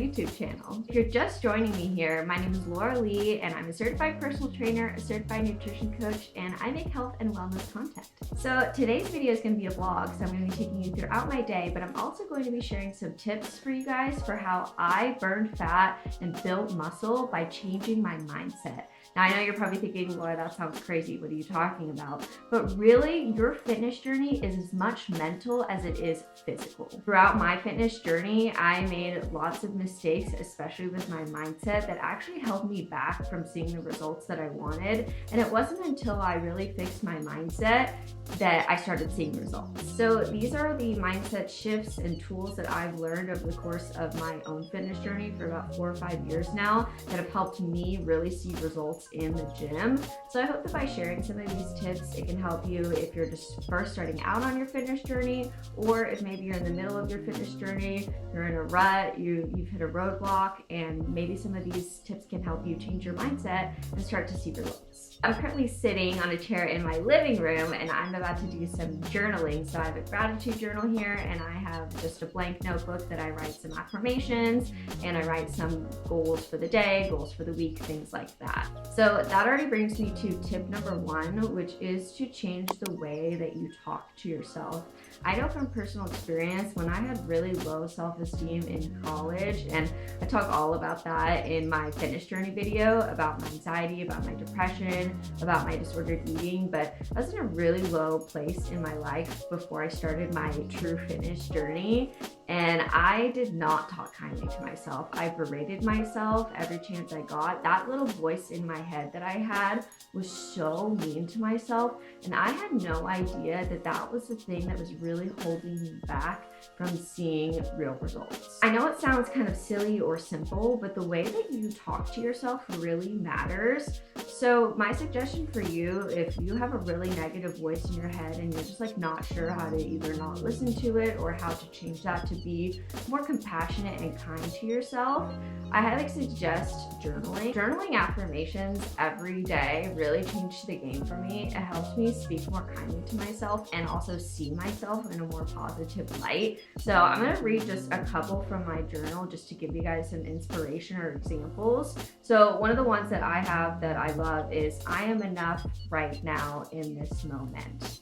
YouTube channel. If you're just joining me here, my name is Laura Lee and I'm a certified personal trainer, a certified nutrition coach, and I make health and wellness content. So today's video is going to be a vlog, so I'm going to be taking you throughout my day, but I'm also going to be sharing some tips for you guys for how I burn fat and build muscle by changing my mindset. Now, I know you're probably thinking, Laura, that sounds crazy. What are you talking about? But really, your fitness journey is as much mental as it is physical. Throughout my fitness journey, I made lots of mistakes, especially with my mindset, that actually held me back from seeing the results that I wanted. And it wasn't until I really fixed my mindset that I started seeing results. So these are the mindset shifts and tools that I've learned over the course of my own fitness journey for about 4 or 5 years now that have helped me really see results in the gym. So I hope that by sharing some of these tips, it can help you if you're just first starting out on your fitness journey, or if maybe you're in the middle of your fitness journey, you're in a rut, you've hit a roadblock, and maybe some of these tips can help you change your mindset and start to see results. I'm currently sitting on a chair in my living room and I'm about to do some journaling. So I have a gratitude journal here and I have just a blank notebook that I write some affirmations and I write some goals for the day, goals for the week, things like that. So that already brings me to tip number 1, which is to change the way that you talk to yourself. I know from personal experience, when I had really low self-esteem in college, and I talk all about that in my fitness journey video about my anxiety, about my depression, about my disordered eating, but I was in a really low place in my life before I started my true fitness journey. And I did not talk kindly to myself. I berated myself every chance I got. That little voice in my head that I had was so mean to myself. And I had no idea that that was the thing that was really holding me back from seeing real results. I know it sounds kind of silly or simple, but the way that you talk to yourself really matters. So my suggestion for you, if you have a really negative voice in your head and you're just like not sure how to either not listen to it or how to change that to be more compassionate and kind to yourself, I highly suggest journaling. Journaling affirmations every day really changed the game for me. It helps me speak more kindly to myself and also see myself in a more positive light. So I'm gonna read just a couple from my journal just to give you guys some inspiration or examples. So one of the ones that I have that I love is, I am enough right now in this moment.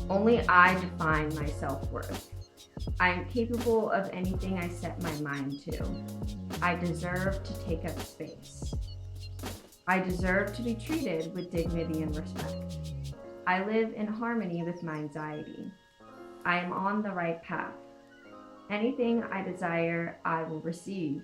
Only I define my self-worth. I am capable of anything I set my mind to. I deserve to take up space. I deserve to be treated with dignity and respect. I live in harmony with my anxiety. I am on the right path. Anything I desire, I will receive.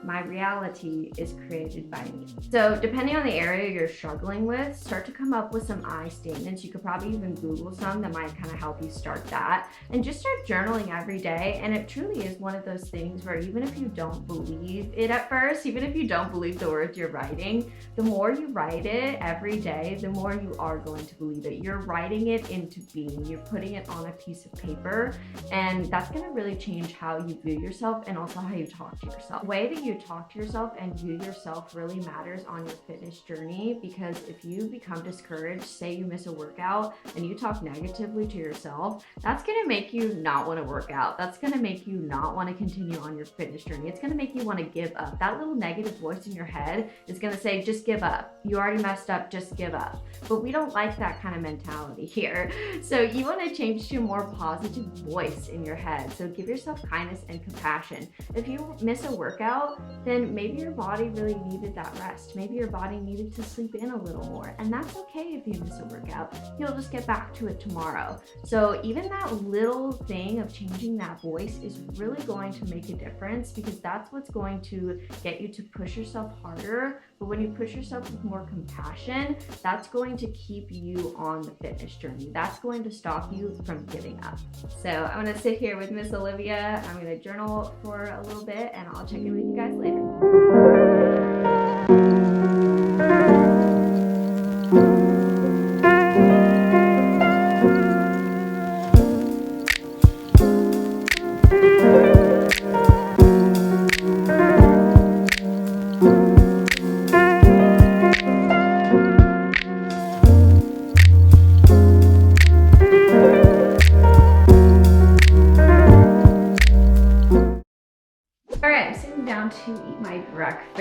My reality is created by me. So depending on the area you're struggling with, start to come up with some I statements. You could probably even Google some that might kind of help you start that. And just start journaling every day. And it truly is one of those things where even if you don't believe it at first, even if you don't believe the words you're writing, the more you write it every day, the more you are going to believe it. You're writing it into being. You're putting it on a piece of paper. And that's going to really change how you view yourself and also how you talk to yourself. The way that you talk to yourself and view yourself really matters on your fitness journey, because if you become discouraged, say you miss a workout and you talk negatively to yourself, that's going to make you not want to work out. That's going to make you not want to continue on your fitness journey. It's going to make you want to give up. That little negative voice in your head is going to say, just give up. You already messed up, just give up. But we don't like that kind of mentality here. So you want to change to a more positive voice in your head. So give yourself kindness and compassion. If you miss a workout, then maybe your body really needed that rest. Maybe your body needed to sleep in a little more. And that's okay if you miss a workout. You'll just get back to it tomorrow. So even that little thing of changing that voice is really going to make a difference, because that's what's going to get you to push yourself harder. But when you push yourself with more compassion, that's going to keep you on the fitness journey. That's going to stop you from giving up. So I'm gonna sit here with Miss Olivia. I'm gonna journal for a little bit and I'll check in with you guys later.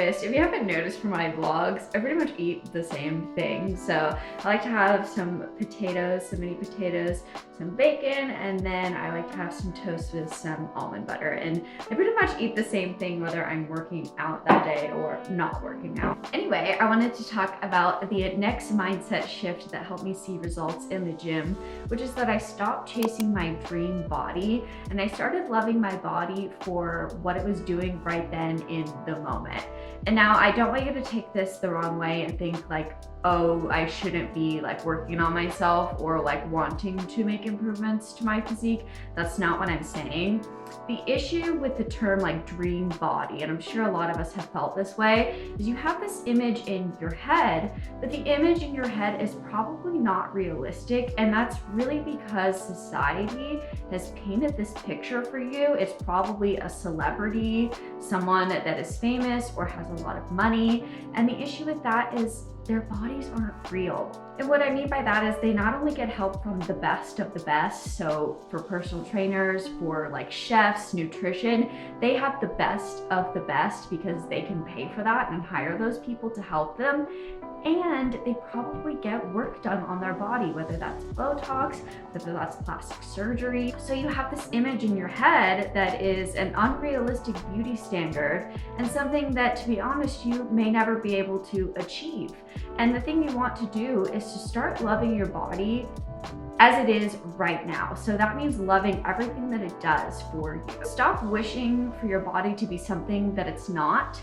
breakfast, if you haven't noticed from my vlogs, I pretty much eat the same thing. So I like to have some potatoes, some mini potatoes, some bacon, and then I like to have some toast with some almond butter. And I pretty much eat the same thing whether I'm working out that day or not working out. Anyway, I wanted to talk about the next mindset shift that helped me see results in the gym, which is that I stopped chasing my dream body and I started loving my body for what it was doing right then in the moment. And now I don't want you to take this the wrong way and think like, oh, I shouldn't be like working on myself or like wanting to make improvements to my physique. That's not what I'm saying. The issue with the term like dream body, and I'm sure a lot of us have felt this way, is you have this image in your head, but the image in your head is probably not realistic. And that's really because society has painted this picture for you. It's probably a celebrity, someone that is famous or has a lot of money. And the issue with that is their bodies aren't real. And what I mean by that is they not only get help from the best of the best, so for personal trainers, for like chefs, nutrition, they have the best of the best because they can pay for that and hire those people to help them. And they probably get work done on their body, whether that's Botox, whether that's plastic surgery. So you have this image in your head that is an unrealistic beauty standard and something that, to be honest, you may never be able to achieve. And the thing you want to do is to start loving your body as it is right now. So that means loving everything that it does for you. Stop wishing for your body to be something that it's not,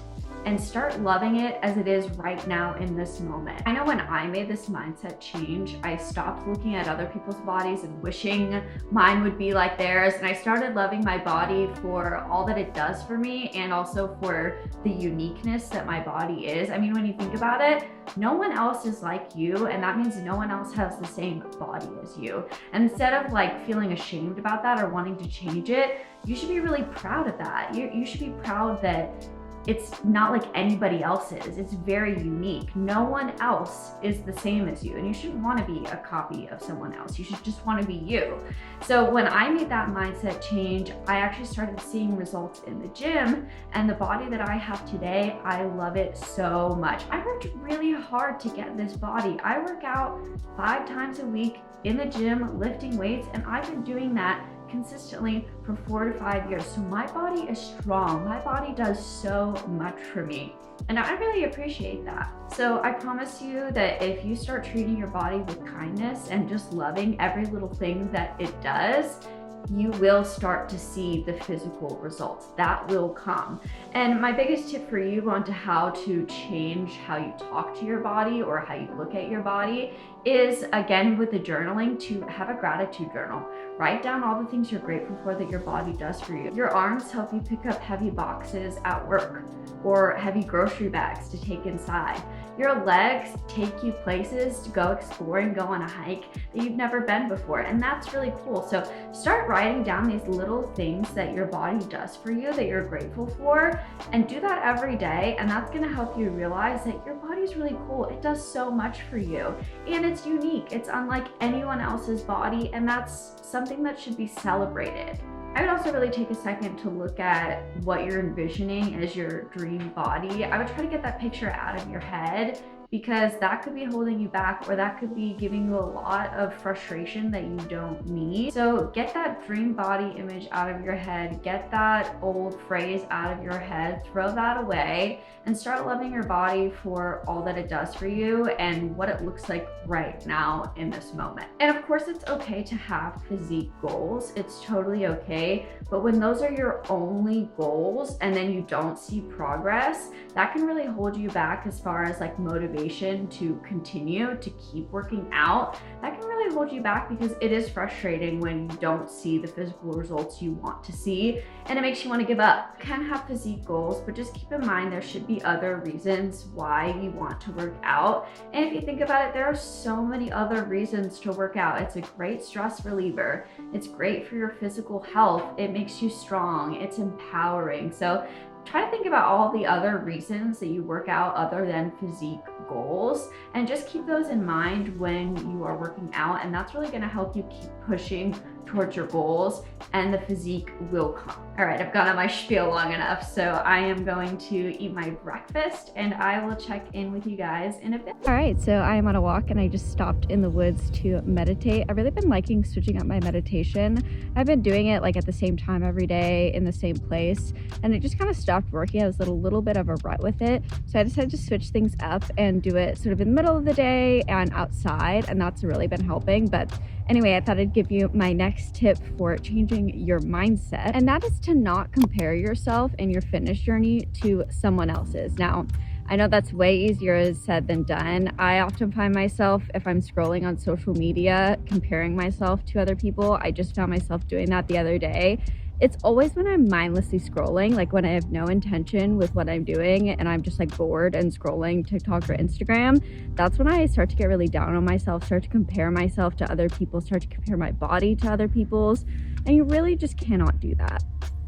and start loving it as it is right now in this moment. I know when I made this mindset change, I stopped looking at other people's bodies and wishing mine would be like theirs, and I started loving my body for all that it does for me and also for the uniqueness that my body is. I mean, when you think about it, no one else is like you, and that means no one else has the same body as you. And instead of like feeling ashamed about that or wanting to change it, you should be really proud of that. You should be proud that it's not like anybody else's. It's very unique. No one else is the same as you, and you shouldn't want to be a copy of someone else. You should just want to be you. So when I made that mindset change, I actually started seeing results in the gym, and the body that I have today, I love it so much. I worked really hard to get this body. I work out 5 times a week in the gym, lifting weights, and I've been doing that consistently for 4 to 5 years. So my body is strong. My body does so much for me. And I really appreciate that. So I promise you that if you start treating your body with kindness and just loving every little thing that it does, you will start to see the physical results. That will come. And my biggest tip for you on to how to change how you talk to your body or how you look at your body is, again, with the journaling, to have a gratitude journal. Write down all the things you're grateful for that your body does for you. Your arms help you pick up heavy boxes at work or heavy grocery bags to take inside. Your legs take you places to go explore and go on a hike that you've never been before, and that's really cool. So start writing down these little things that your body does for you that you're grateful for, and do that every day, and that's gonna help you realize that your body's really cool. It does so much for you, and it's unique. It's unlike anyone else's body, and that's something that should be celebrated. I would also really take a second to look at what you're envisioning as your dream body. I would try to get that picture out of your head, because that could be holding you back, or that could be giving you a lot of frustration that you don't need. So get that dream body image out of your head, get that old phrase out of your head, throw that away, and start loving your body for all that it does for you and what it looks like right now in this moment. And of course, it's okay to have physique goals. It's totally okay. But when those are your only goals and then you don't see progress, that can really hold you back as far as like motivation to continue to keep working out. That can really hold you back, because it is frustrating when you don't see the physical results you want to see, and it makes you want to give up. You can have physique goals, but just keep in mind there should be other reasons why you want to work out. And if you think about it, there are so many other reasons to work out. It's a great stress reliever. It's great for your physical health. It makes you strong. It's empowering. So try to think about all the other reasons that you work out other than physique goals, and just keep those in mind when you are working out, and that's really going to help you keep pushing towards your goals, and the physique will come. All right, I've gone on my spiel long enough, so I am going to eat my breakfast and I will check in with you guys in a bit. All right, so I am on a walk and I just stopped in the woods to meditate. I've really been liking switching up my meditation. I've been doing it like at the same time every day in the same place, and it just kind of stopped working. I was in a little bit of a rut with it, so I decided to switch things up and do it sort of in the middle of the day and outside, and that's really been helping. But anyway, I thought I'd give you my next tip for changing your mindset, and that is to not compare yourself and your fitness journey to someone else's. Now, I know that's way easier said than done. I often find myself, if I'm scrolling on social media, comparing myself to other people. I just found myself doing that the other day. It's always when I'm mindlessly scrolling, like when I have no intention with what I'm doing and I'm just like bored and scrolling TikTok or Instagram. That's when I start to get really down on myself, start to compare myself to other people, start to compare my body to other people's, and you really just cannot do that.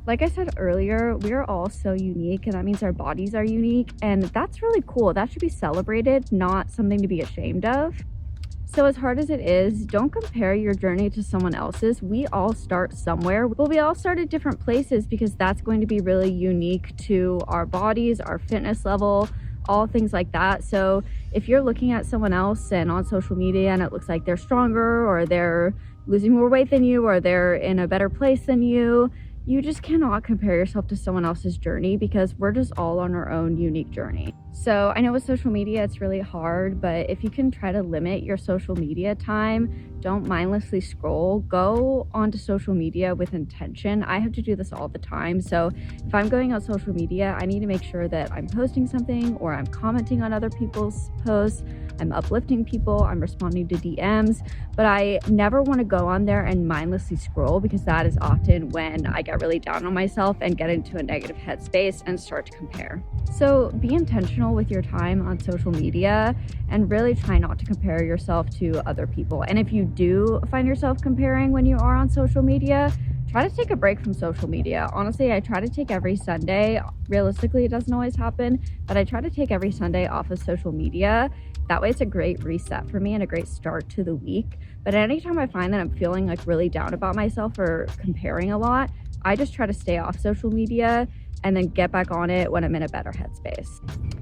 Like I said earlier, we are all so unique, and that means our bodies are unique, and that's really cool. That should be celebrated, not something to be ashamed of. So as hard as it is, don't compare your journey to someone else's. We all start somewhere. Well, we all start at different places because that's going to be really unique to our bodies, our fitness level, all things like that. So if you're looking at someone else and on social media and it looks like they're stronger or they're losing more weight than you or they're in a better place than you just cannot compare yourself to someone else's journey because we're just all on our own unique journey. So I know with social media, it's really hard, but if you can try to limit your social media time, don't mindlessly scroll, go onto social media with intention. I have to do this all the time. So if I'm going on social media, I need to make sure that I'm posting something or I'm commenting on other people's posts, I'm uplifting people, I'm responding to DMs, but I never want to go on there and mindlessly scroll because that is often when I get really down on myself and get into a negative headspace and start to compare. So be intentional with your time on social media and really try not to compare yourself to other people. And if you do find yourself comparing when you are on social media, try to take a break from social media. Honestly, I try to take every Sunday. Realistically, it doesn't always happen, but I try to take every Sunday off of social media. That way it's a great reset for me and a great start to the week. But anytime I find that I'm feeling like really down about myself or comparing a lot, I just try to stay off social media and then get back on it when I'm in a better headspace.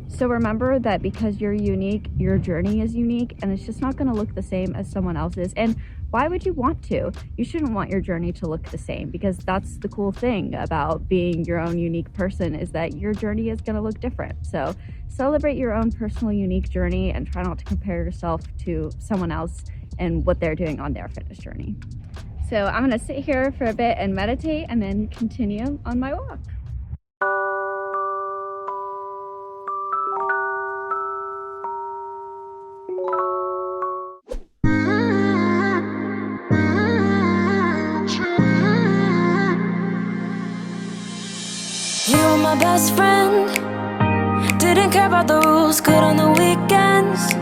So remember that because you're unique, your journey is unique, and it's just not going to look the same as someone else's. And why would you want to? You shouldn't want your journey to look the same, because that's the cool thing about being your own unique person, is that your journey is going to look different. So celebrate your own personal unique journey and try not to compare yourself to someone else and what they're doing on their fitness journey. So I'm going to sit here for a bit and meditate and then continue on my walk. You were my best friend, didn't care about the rules, good on the weekends.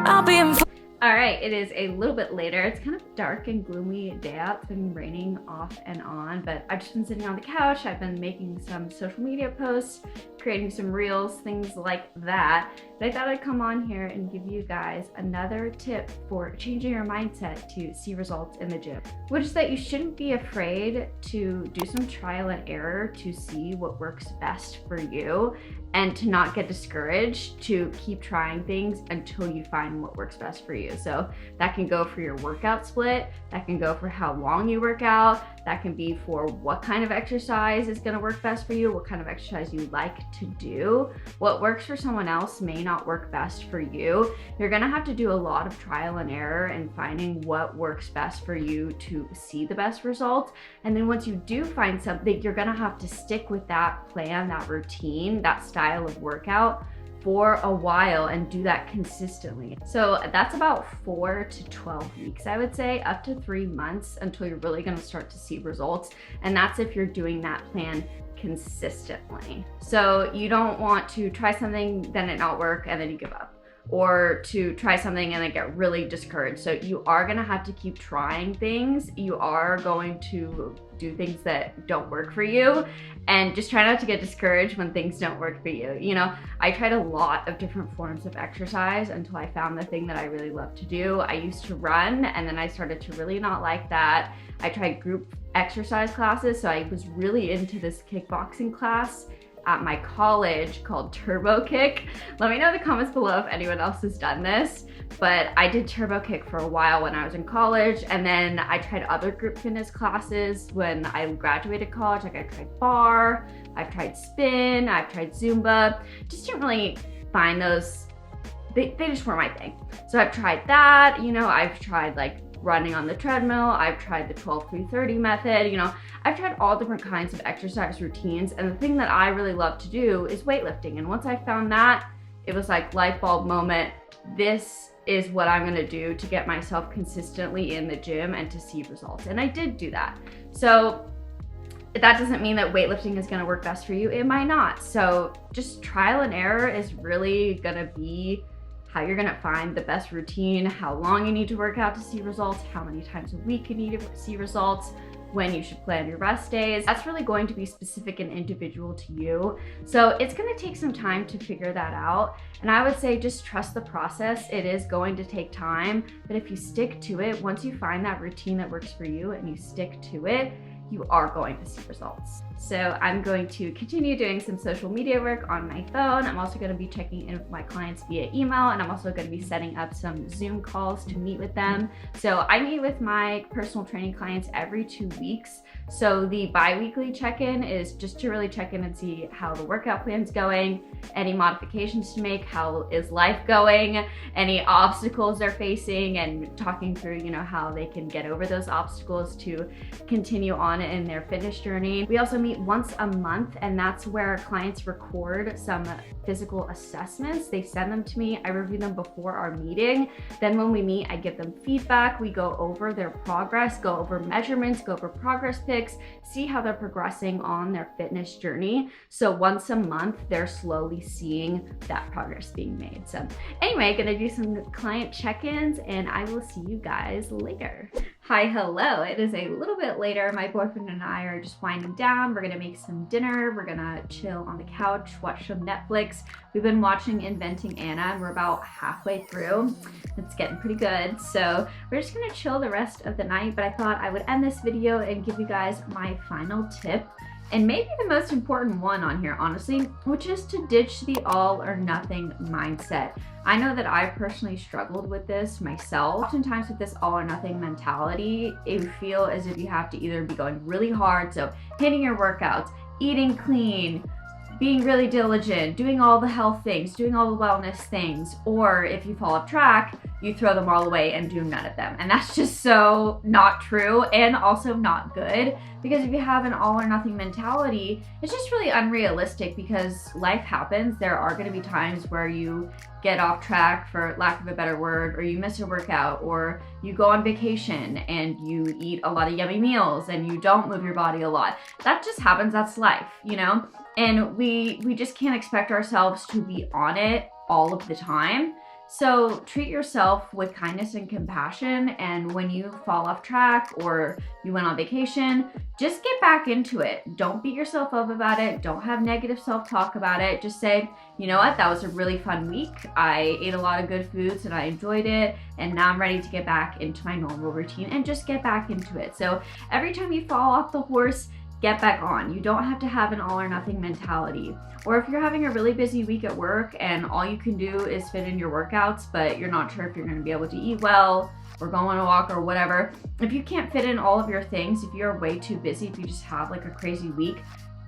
I'll be in. All right, it is a little bit later. It's kind of dark and gloomy day out. It's been raining off and on, but I've just been sitting on the couch. I've been making some social media posts, creating some reels, things like that. But I thought I'd come on here and give you guys another tip for changing your mindset to see results in the gym, which is that you shouldn't be afraid to do some trial and error to see what works best for you, and to not get discouraged, to keep trying things until you find what works best for you. So that can go for your workout split, that can go for how long you work out, that can be for what kind of exercise is gonna work best for you, what kind of exercise you like to do. What works for someone else may not work best for you. You're gonna have to do a lot of trial and error and finding what works best for you to see the best results. And then once you do find something, you're gonna have to stick with that plan, that routine, that style of workout for a while and do that consistently. So that's about 4 to 12 weeks, I would say, up to 3 months until you're really gonna start to see results. And that's if you're doing that plan consistently. So you don't want to try something, then it not work, and then you give up. or to try something and then get really discouraged. So you are gonna have to keep trying things. You are going to do things that don't work for you, and just try not to get discouraged when things don't work for you. You know, I tried a lot of different forms of exercise until I found the thing that I really love to do. I used to run, and then I started to really not like that. I tried group exercise classes, so I was really into this kickboxing class at my college called Turbo Kick. Let me know in the comments below if anyone else has done this, but I did Turbo Kick for a while when I was in college, and then I tried other group fitness classes when I graduated college. Like I tried bar, I've tried spin, I've tried Zumba. Just didn't really find those, they just weren't my thing. So I've tried that, you know, I've tried like running on the treadmill, I've tried the 12-3-30 method, you know, I've tried all different kinds of exercise routines, and the thing that I really love to do is weightlifting. And once I found that, it was like light bulb moment. This is what I'm gonna do to get myself consistently in the gym and to see results. And I did do that. So that doesn't mean that weightlifting is gonna work best for you. It might not. So just trial and error is really gonna be how you're gonna find the best routine, how long you need to work out to see results, how many times a week you need to see results, when you should plan your rest days. That's really going to be specific and individual to you. So it's gonna take some time to figure that out. And I would say just trust the process. It is going to take time, but if you stick to it, once you find that routine that works for you and you stick to it, you are going to see results. So I'm going to continue doing some social media work on my phone. I'm also going to be checking in with my clients via email, and I'm also going to be setting up some Zoom calls to meet with them. So I meet with my personal training clients every 2 weeks. So the bi-weekly check-in is just to really check in and see how the workout plan's going, any modifications to make, how is life going, any obstacles they're facing, and talking through, you know, how they can get over those obstacles to continue on in their fitness journey. We also meet once a month, and that's where clients record some physical assessments. They send them to me, I review them before our meeting. Then when we meet, I give them feedback. We go over their progress, go over measurements, go over progress pics, see how they're progressing on their fitness journey. So once a month, they're slowly seeing that progress being made. So anyway, gonna do some client check-ins, and I will see you guys later. Hi, hello. It is a little bit later. My boyfriend and I are just winding down. We're gonna make some dinner. We're gonna chill on the couch, watch some Netflix. We've been watching Inventing Anna, and we're about halfway through. It's getting pretty good. So we're just gonna chill the rest of the night, but I thought I would end this video and give you guys my final tip, and maybe the most important one on here, honestly, which is to ditch the all or nothing mindset. I know that I've personally struggled with this myself. Oftentimes with this all or nothing mentality, you feel as if you have to either be going really hard, so hitting your workouts, eating clean, being really diligent, doing all the health things, doing all the wellness things, or if you fall off track, you throw them all away and do none of them. And that's just so not true, and also not good, because if you have an all or nothing mentality, it's just really unrealistic, because life happens. There are gonna be times where you get off track, for lack of a better word, or you miss a workout, or you go on vacation and you eat a lot of yummy meals and you don't move your body a lot. That just happens, that's life, you know? And we just can't expect ourselves to be on it all of the time. So treat yourself with kindness and compassion, and when you fall off track or you went on vacation, just get back into it. Don't beat yourself up about it. Don't have negative self-talk about it. Just say, you know what, that was a really fun week. I ate a lot of good foods and I enjoyed it, and now I'm ready to get back into my normal routine, and just get back into it. So every time you fall off the horse, get back on. You don't have to have an all or nothing mentality. Or if you're having a really busy week at work and all you can do is fit in your workouts, but you're not sure if you're gonna be able to eat well or go on a walk or whatever, if you can't fit in all of your things, if you're way too busy, if you just have like a crazy week,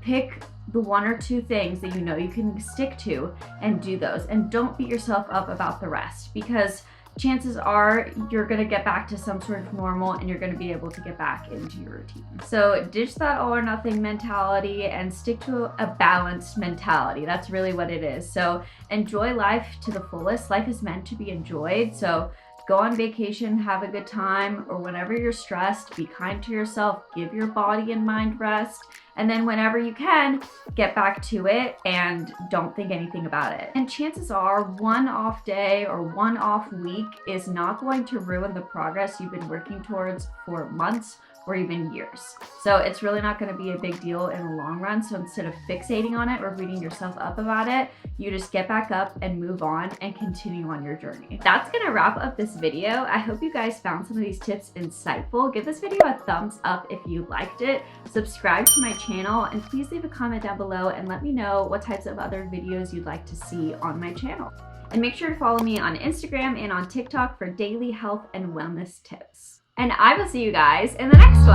pick the 1 or 2 things that you know you can stick to and do those. And don't beat yourself up about the rest, because chances are you're gonna get back to some sort of normal, and you're gonna be able to get back into your routine. So ditch that all or nothing mentality and stick to a balanced mentality. That's really what it is. So enjoy life to the fullest. Life is meant to be enjoyed. So Go on vacation, have a good time, or whenever you're stressed, be kind to yourself, give your body and mind rest, and then whenever you can, get back to it and don't think anything about it. And chances are one off day or one off week is not going to ruin the progress you've been working towards for months or even years. So it's really not going to be a big deal in the long run. So instead of fixating on it or beating yourself up about it, you just get back up and move on and continue on your journey. That's going to wrap up this video. I hope you guys found some of these tips insightful. Give this video a thumbs up if you liked it. Subscribe to my channel and please leave a comment down below and let me know what types of other videos you'd like to see on my channel. And make sure to follow me on Instagram and on TikTok for daily health and wellness tips. And I will see you guys in the next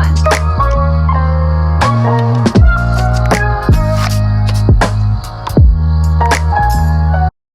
one.